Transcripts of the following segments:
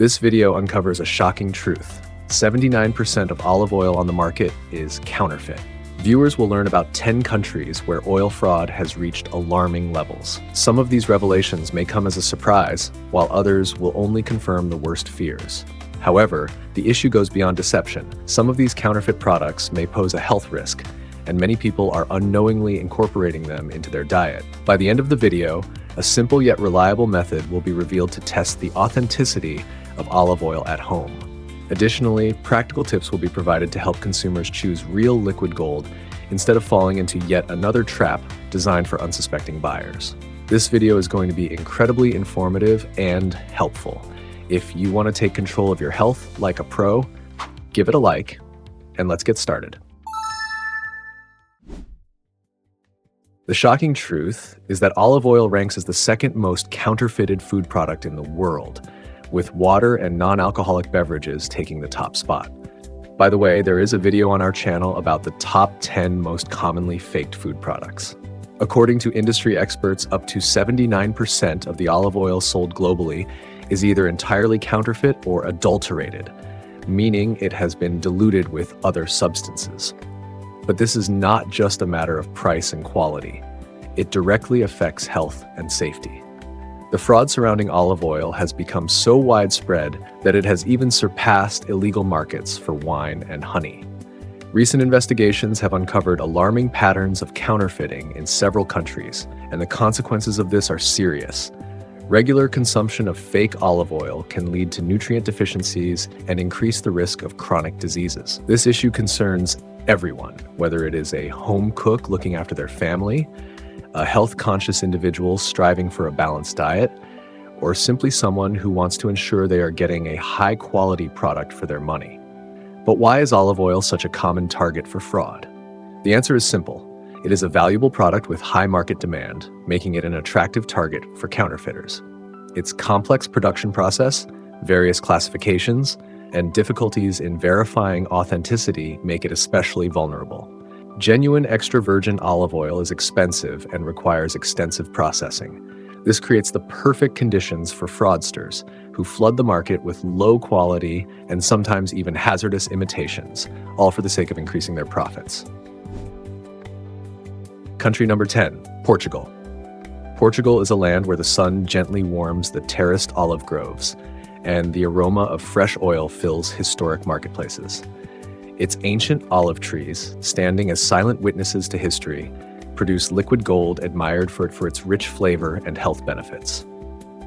This video uncovers a shocking truth. 79% of olive oil on the market is counterfeit. Viewers will learn about 10 countries where oil fraud has reached alarming levels. Some of these revelations may come as a surprise, while others will only confirm the worst fears. However, the issue goes beyond deception. Some of these counterfeit products may pose a health risk, and many people are unknowingly incorporating them into their diet. By the end of the video, a simple yet reliable method will be revealed to test the authenticity of olive oil at home. Additionally, practical tips will be provided to help consumers choose real liquid gold instead of falling into yet another trap designed for unsuspecting buyers. This video is going to be incredibly informative and helpful. If you want to take control of your health like a pro, give it a like, and let's get started. The shocking truth is that olive oil ranks as the second most counterfeited food product in the world, with water and non-alcoholic beverages taking the top spot. By the way, there is a video on our channel about the top 10 most commonly faked food products. According to industry experts, up to 79% of the olive oil sold globally is either entirely counterfeit or adulterated, meaning it has been diluted with other substances. But this is not just a matter of price and quality. It directly affects health and safety. The fraud surrounding olive oil has become so widespread that it has even surpassed illegal markets for wine and honey. Recent investigations have uncovered alarming patterns of counterfeiting in several countries, and the consequences of this are serious. Regular consumption of fake olive oil can lead to nutrient deficiencies and increase the risk of chronic diseases. This issue concerns everyone, whether it is a home cook looking after their family, a health-conscious individual striving for a balanced diet, or simply someone who wants to ensure they are getting a high-quality product for their money. But why is olive oil such a common target for fraud? The answer is simple. It is a valuable product with high market demand, making it an attractive target for counterfeiters. Its complex production process, various classifications, and difficulties in verifying authenticity make it especially vulnerable. Genuine extra virgin olive oil is expensive and requires extensive processing. This creates the perfect conditions for fraudsters who flood the market with low quality and sometimes even hazardous imitations, all for the sake of increasing their profits. Country number 10, Portugal. Portugal is a land where the sun gently warms the terraced olive groves, and the aroma of fresh oil fills historic marketplaces. Its ancient olive trees, standing as silent witnesses to history, produce liquid gold admired for its rich flavor and health benefits.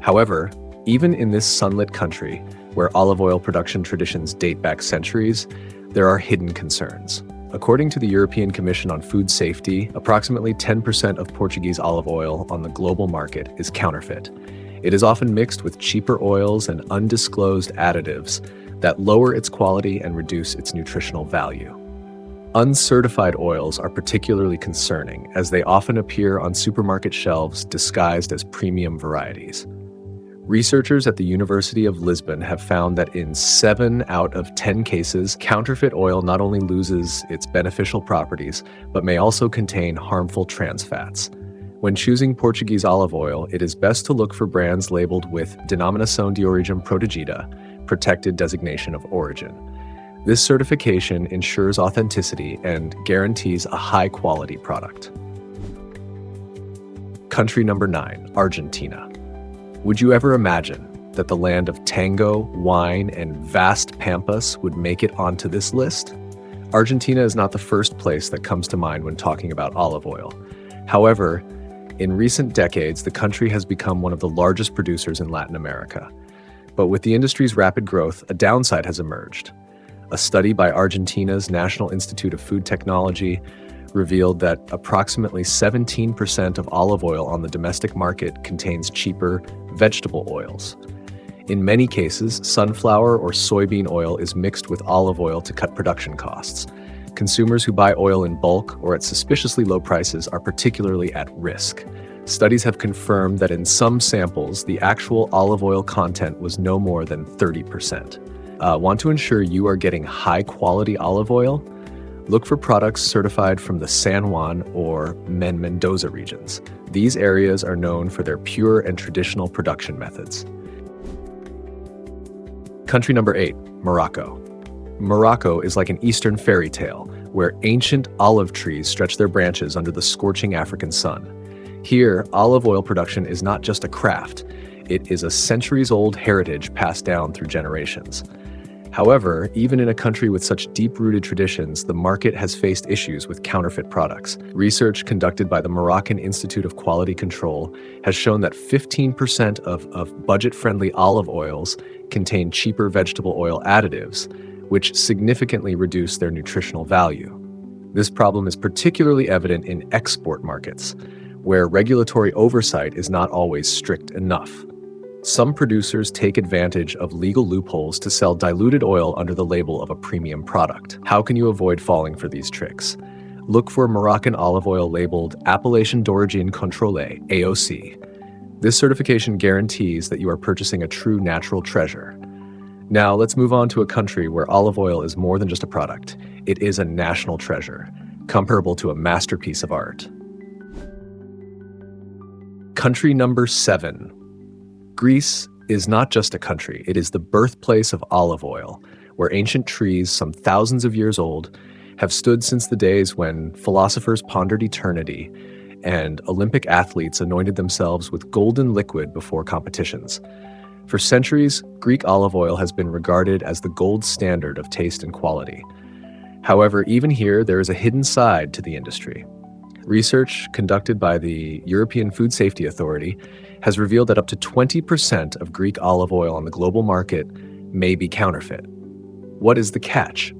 However, even in this sunlit country, where olive oil production traditions date back centuries, there are hidden concerns. According to the European Commission on Food Safety, approximately 10% of Portuguese olive oil on the global market is counterfeit. It is often mixed with cheaper oils and undisclosed additives that lower its quality and reduce its nutritional value. Uncertified oils are particularly concerning, as they often appear on supermarket shelves disguised as premium varieties. Researchers at the University of Lisbon have found that in 7 out of 10 cases, counterfeit oil not only loses its beneficial properties, but may also contain harmful trans fats. When choosing Portuguese olive oil, it is best to look for brands labeled with Denominação de Origem Protegida, protected designation of origin. This certification ensures authenticity and guarantees a high-quality product. Country number 9, Argentina. Would you ever imagine that the land of tango, wine, and vast pampas would make it onto this list? Argentina is not the first place that comes to mind when talking about olive oil. However, in recent decades, the country has become one of the largest producers in Latin America. But with the industry's rapid growth, a downside has emerged. A study by Argentina's National Institute of Food Technology revealed that approximately 17% of olive oil on the domestic market contains cheaper vegetable oils. In many cases, sunflower or soybean oil is mixed with olive oil to cut production costs. Consumers who buy oil in bulk or at suspiciously low prices are particularly at risk. Studies have confirmed that in some samples, the actual olive oil content was no more than 30%. Want to ensure you are getting high-quality olive oil? Look for products certified from the San Juan or Mendoza regions. These areas are known for their pure and traditional production methods. Country number 8, Morocco. Morocco is like an Eastern fairy tale, where ancient olive trees stretch their branches under the scorching African sun. Here, olive oil production is not just a craft, it is a centuries-old heritage passed down through generations. However, even in a country with such deep-rooted traditions, the market has faced issues with counterfeit products. Research conducted by the Moroccan Institute of Quality Control has shown that 15% of budget-friendly olive oils contain cheaper vegetable oil additives, which significantly reduce their nutritional value. This problem is particularly evident in export markets, where regulatory oversight is not always strict enough. Some producers take advantage of legal loopholes to sell diluted oil under the label of a premium product. How can you avoid falling for these tricks? Look for Moroccan olive oil labeled Appellation d'Origine Contrôlée, AOC. This certification guarantees that you are purchasing a true natural treasure. Now, let's move on to a country where olive oil is more than just a product. It is a national treasure, comparable to a masterpiece of art. Country number 7. Greece is not just a country, it is the birthplace of olive oil, where ancient trees, some thousands of years old, have stood since the days when philosophers pondered eternity and Olympic athletes anointed themselves with golden liquid before competitions. For centuries, Greek olive oil has been regarded as the gold standard of taste and quality. However, even here, there is a hidden side to the industry. Research conducted by the European Food Safety Authority has revealed that up to 20% of Greek olive oil on the global market may be counterfeit. What is the catch?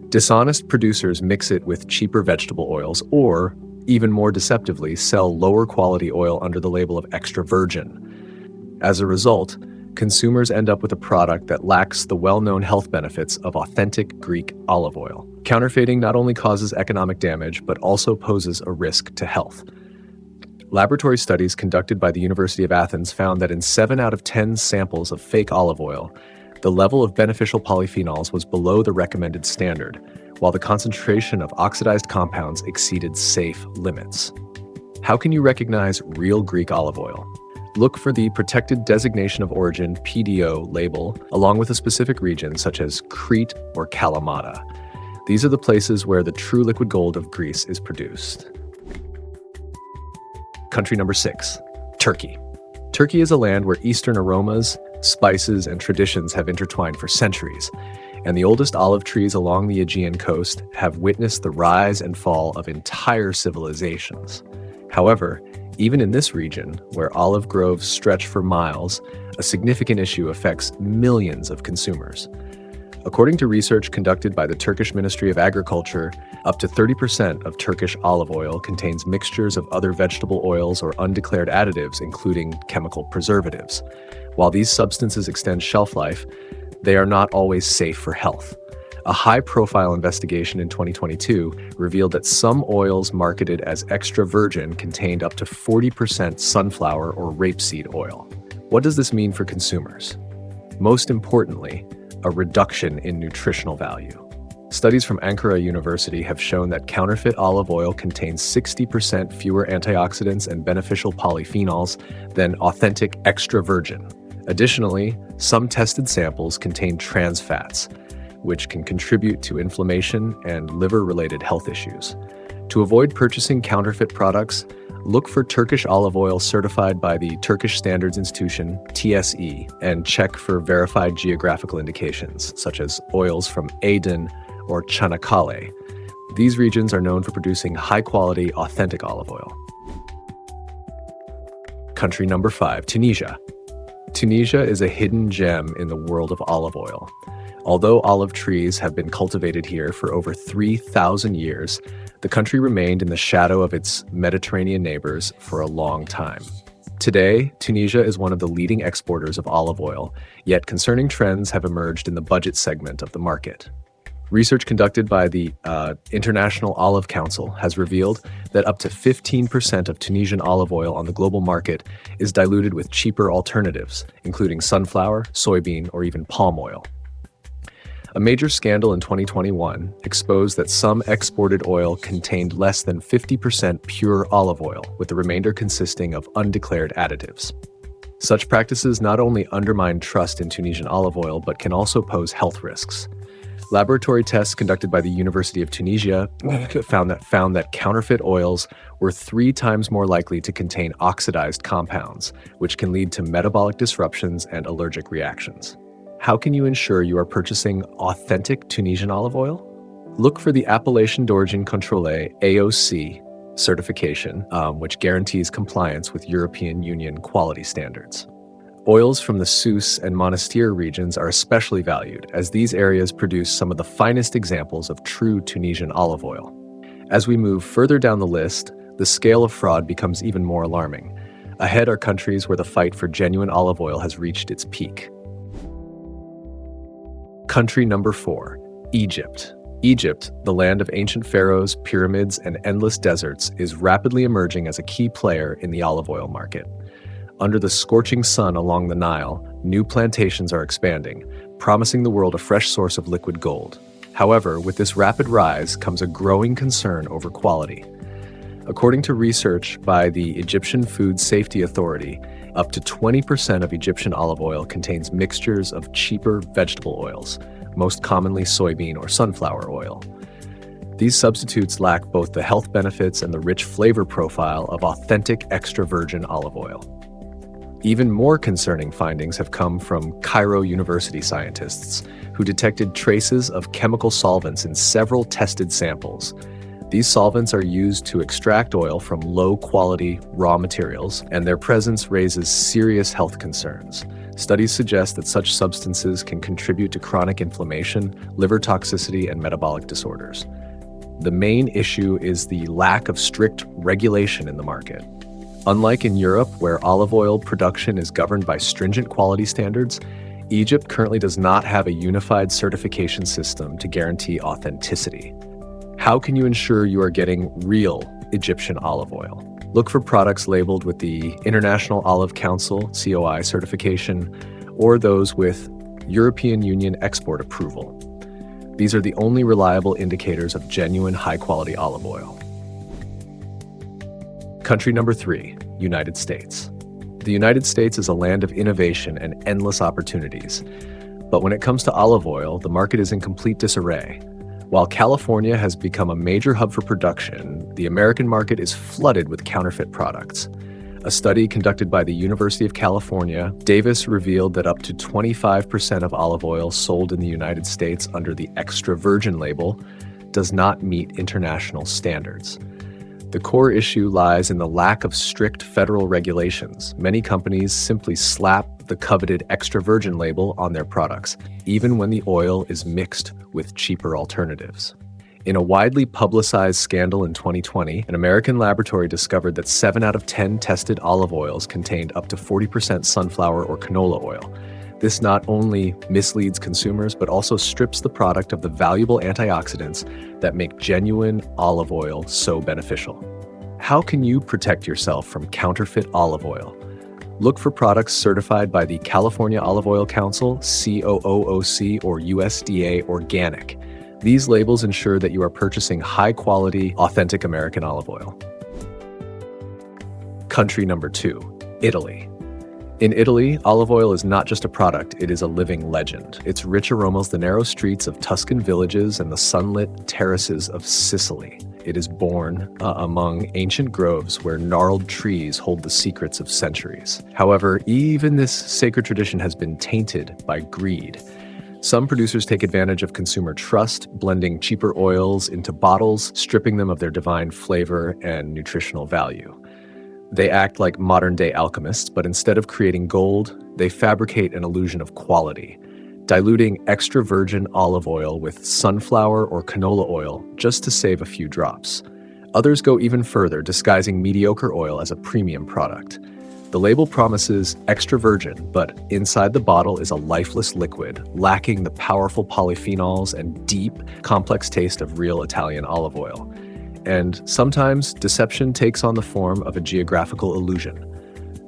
Dishonest producers mix it with cheaper vegetable oils or, even more deceptively, sell lower quality oil under the label of extra virgin. As a result, consumers end up with a product that lacks the well-known health benefits of authentic Greek olive oil. Counterfeiting not only causes economic damage, but also poses a risk to health. Laboratory studies conducted by the University of Athens found that in 7 out of 10 samples of fake olive oil, the level of beneficial polyphenols was below the recommended standard, while the concentration of oxidized compounds exceeded safe limits. How can you recognize real Greek olive oil? Look for the Protected Designation of Origin (PDO) label, along with a specific region such as Crete or Kalamata. These are the places where the true liquid gold of Greece is produced. Country number 6, Turkey. Turkey is a land where Eastern aromas, spices, and traditions have intertwined for centuries, and the oldest olive trees along the Aegean coast have witnessed the rise and fall of entire civilizations. However, even in this region, where olive groves stretch for miles, a significant issue affects millions of consumers. According to research conducted by the Turkish Ministry of Agriculture, up to 30% of Turkish olive oil contains mixtures of other vegetable oils or undeclared additives, including chemical preservatives. While these substances extend shelf life, they are not always safe for health. A high-profile investigation in 2022 revealed that some oils marketed as extra virgin contained up to 40% sunflower or rapeseed oil. What does this mean for consumers? Most importantly, a reduction in nutritional value. Studies from Ankara University have shown that counterfeit olive oil contains 60% fewer antioxidants and beneficial polyphenols than authentic extra virgin. Additionally, some tested samples contain trans fats, which can contribute to inflammation and liver-related health issues. To avoid purchasing counterfeit products, look for Turkish olive oil certified by the Turkish Standards Institution, TSE, and check for verified geographical indications, such as oils from Aydın or Çanakkale. These regions are known for producing high-quality, authentic olive oil. Country number 5, Tunisia. Tunisia is a hidden gem in the world of olive oil. Although olive trees have been cultivated here for over 3,000 years, the country remained in the shadow of its Mediterranean neighbors for a long time. Today, Tunisia is one of the leading exporters of olive oil, yet concerning trends have emerged in the budget segment of the market. Research conducted by the International Olive Council has revealed that up to 15% of Tunisian olive oil on the global market is diluted with cheaper alternatives, including sunflower, soybean, or even palm oil. A major scandal in 2021 exposed that some exported oil contained less than 50% pure olive oil, with the remainder consisting of undeclared additives. Such practices not only undermine trust in Tunisian olive oil, but can also pose health risks. Laboratory tests conducted by the University of Tunisia found that counterfeit oils were 3 times more likely to contain oxidized compounds, which can lead to metabolic disruptions and allergic reactions. How can you ensure you are purchasing authentic Tunisian olive oil? Look for the Appellation d'Origine Contrôlée (AOC) certification, which guarantees compliance with European Union quality standards. Oils from the Sousse and Monastir regions are especially valued, as these areas produce some of the finest examples of true Tunisian olive oil. As we move further down the list, the scale of fraud becomes even more alarming. Ahead are countries where the fight for genuine olive oil has reached its peak. Country number 4, Egypt. Egypt, the land of ancient pharaohs, pyramids, and endless deserts, is rapidly emerging as a key player in the olive oil market. Under the scorching sun along the Nile, new plantations are expanding, promising the world a fresh source of liquid gold. However, with this rapid rise comes a growing concern over quality. According to research by the Egyptian Food Safety Authority, up to 20% of Egyptian olive oil contains mixtures of cheaper vegetable oils, most commonly soybean or sunflower oil. These substitutes lack both the health benefits and the rich flavor profile of authentic extra virgin olive oil. Even more concerning findings have come from Cairo University scientists, who detected traces of chemical solvents in several tested samples. These solvents are used to extract oil from low-quality raw materials, and their presence raises serious health concerns. Studies suggest that such substances can contribute to chronic inflammation, liver toxicity, and metabolic disorders. The main issue is the lack of strict regulation in the market. Unlike in Europe, where olive oil production is governed by stringent quality standards, Egypt currently does not have a unified certification system to guarantee authenticity. How can you ensure you are getting real Egyptian olive oil? Look for products labeled with the International Olive Council (COI) certification or those with European Union export approval. These are the only reliable indicators of genuine high-quality olive oil. Country number 3, United States. The United States is a land of innovation and endless opportunities. But when it comes to olive oil, the market is in complete disarray. While California has become a major hub for production, the American market is flooded with counterfeit products. A study conducted by the University of California, Davis revealed that up to 25% of olive oil sold in the United States under the extra virgin label does not meet international standards. The core issue lies in the lack of strict federal regulations. Many companies simply slap the coveted extra virgin label on their products, even when the oil is mixed with cheaper alternatives. In a widely publicized scandal in 2020, an American laboratory discovered that 7 out of 10 tested olive oils contained up to 40% sunflower or canola oil. This not only misleads consumers, but also strips the product of the valuable antioxidants that make genuine olive oil so beneficial. How can you protect yourself from counterfeit olive oil? Look for products certified by the California Olive Oil Council, COOC, or USDA Organic. These labels ensure that you are purchasing high-quality, authentic American olive oil. Country number 2, Italy. In Italy, olive oil is not just a product, it is a living legend. Its rich aromas the narrow streets of Tuscan villages and the sunlit terraces of Sicily. It is born among ancient groves where gnarled trees hold the secrets of centuries. However, even this sacred tradition has been tainted by greed. Some producers take advantage of consumer trust, blending cheaper oils into bottles, stripping them of their divine flavor and nutritional value. They act like modern-day alchemists, but instead of creating gold, they fabricate an illusion of quality, diluting extra virgin olive oil with sunflower or canola oil just to save a few drops. Others go even further, disguising mediocre oil as a premium product. The label promises extra virgin, but inside the bottle is a lifeless liquid, lacking the powerful polyphenols and deep, complex taste of real Italian olive oil. And sometimes deception takes on the form of a geographical illusion.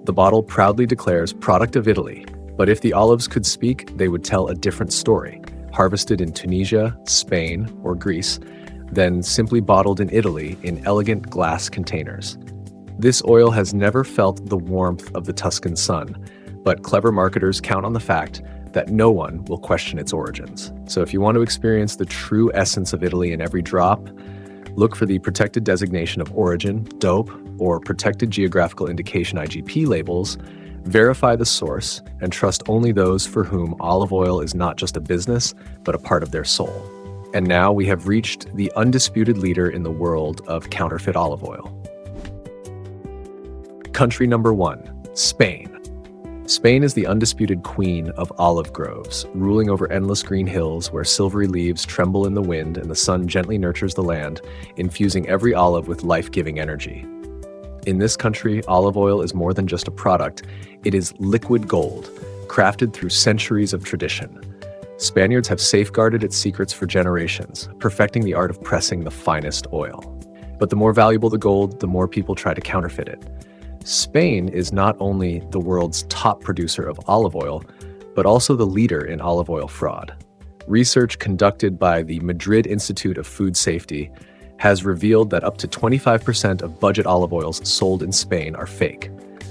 The bottle proudly declares product of Italy, but if the olives could speak, they would tell a different story, harvested in Tunisia, Spain, or Greece, then simply bottled in Italy in elegant glass containers. This oil has never felt the warmth of the Tuscan sun, but clever marketers count on the fact that no one will question its origins. So if you want to experience the true essence of Italy in every drop, look for the Protected Designation of Origin, DOPE, or Protected Geographical Indication IGP labels, verify the source, and trust only those for whom olive oil is not just a business, but a part of their soul. And now we have reached the undisputed leader in the world of counterfeit olive oil. Country number 1, Spain. Spain is the undisputed queen of olive groves, ruling over endless green hills where silvery leaves tremble in the wind and the sun gently nurtures the land, infusing every olive with life-giving energy. In this country, olive oil is more than just a product. It is liquid gold, crafted through centuries of tradition. Spaniards have safeguarded its secrets for generations, perfecting the art of pressing the finest oil. But the more valuable the gold, the more people try to counterfeit it. Spain is not only the world's top producer of olive oil, but also the leader in olive oil fraud. Research conducted by the Madrid Institute of Food Safety has revealed that up to 25% of budget olive oils sold in Spain are fake.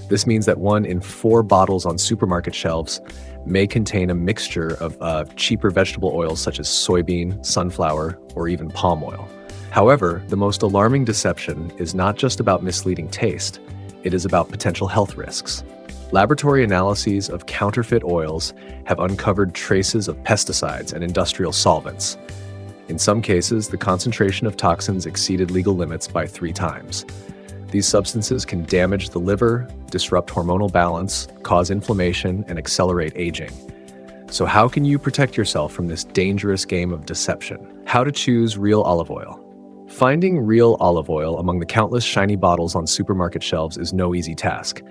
This means that 1 in 4 bottles on supermarket shelves may contain a mixture of cheaper vegetable oils such as soybean, sunflower, or even palm oil. However, the most alarming deception is not just about misleading taste. It is about potential health risks. Laboratory analyses of counterfeit oils have uncovered traces of pesticides and industrial solvents. In some cases, the concentration of toxins exceeded legal limits by 3 times. These substances can damage the liver, disrupt hormonal balance, cause inflammation, and accelerate aging. So how can you protect yourself from this dangerous game of deception? How to choose real olive oil. Finding real olive oil among the countless shiny bottles on supermarket shelves is no easy task.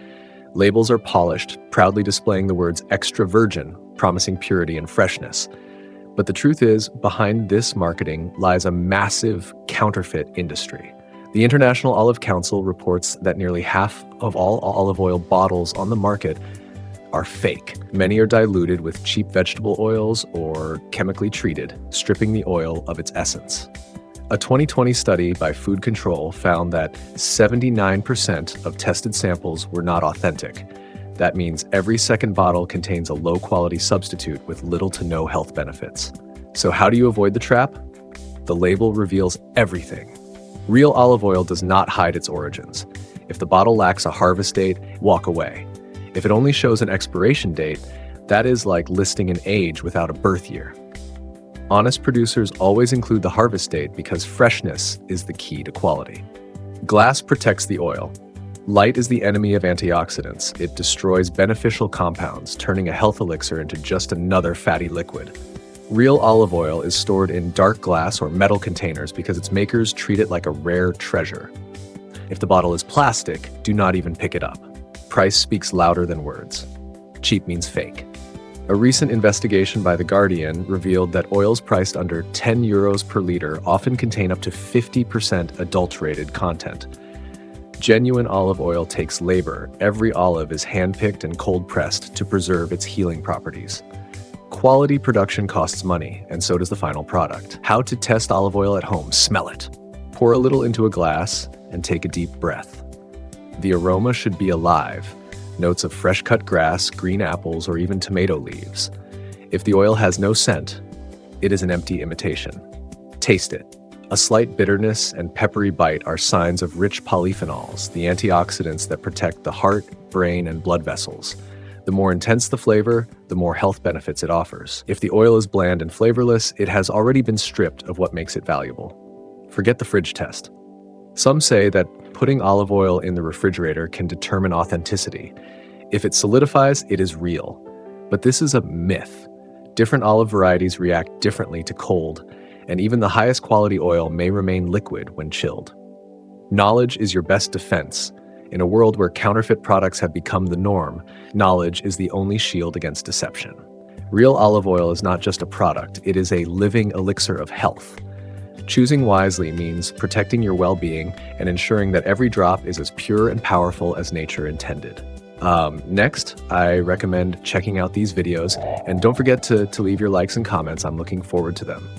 Labels are polished, proudly displaying the words extra virgin, promising purity and freshness. But the truth is, behind this marketing lies a massive counterfeit industry. The International Olive Council reports that nearly half of all olive oil bottles on the market are fake. Many are diluted with cheap vegetable oils or chemically treated, stripping the oil of its essence. A 2020 study by Food Control found that 79% of tested samples were not authentic. That means every second bottle contains a low-quality substitute with little to no health benefits. So how do you avoid the trap? The label reveals everything. Real olive oil does not hide its origins. If the bottle lacks a harvest date, walk away. If it only shows an expiration date, that is like listing an age without a birth year. Honest producers always include the harvest date because freshness is the key to quality. Glass protects the oil. Light is the enemy of antioxidants. It destroys beneficial compounds, turning a health elixir into just another fatty liquid. Real olive oil is stored in dark glass or metal containers because its makers treat it like a rare treasure. If the bottle is plastic, do not even pick it up. Price speaks louder than words. Cheap means fake. A recent investigation by The Guardian revealed that oils priced under 10 euros per liter often contain up to 50% adulterated content. Genuine olive oil takes labor. Every olive is handpicked and cold-pressed to preserve its healing properties. Quality production costs money, and so does the final product. How to test olive oil at home. Smell it. Pour a little into a glass and take a deep breath. The aroma should be alive. Notes of fresh-cut grass, green apples, or even tomato leaves. If the oil has no scent, it is an empty imitation. Taste it. A slight bitterness and peppery bite are signs of rich polyphenols, the antioxidants that protect the heart, brain, and blood vessels. The more intense the flavor, the more health benefits it offers. If the oil is bland and flavorless, it has already been stripped of what makes it valuable. Forget the fridge test. Some say that putting olive oil in the refrigerator can determine authenticity. If it solidifies, it is real. But this is a myth. Different olive varieties react differently to cold, and even the highest quality oil may remain liquid when chilled. Knowledge is your best defense. In a world where counterfeit products have become the norm, knowledge is the only shield against deception. Real olive oil is not just a product, it is a living elixir of health. Choosing wisely means protecting your well-being and ensuring that every drop is as pure and powerful as nature intended. Next, I recommend checking out these videos, and don't forget to leave your likes and comments. I'm looking forward to them.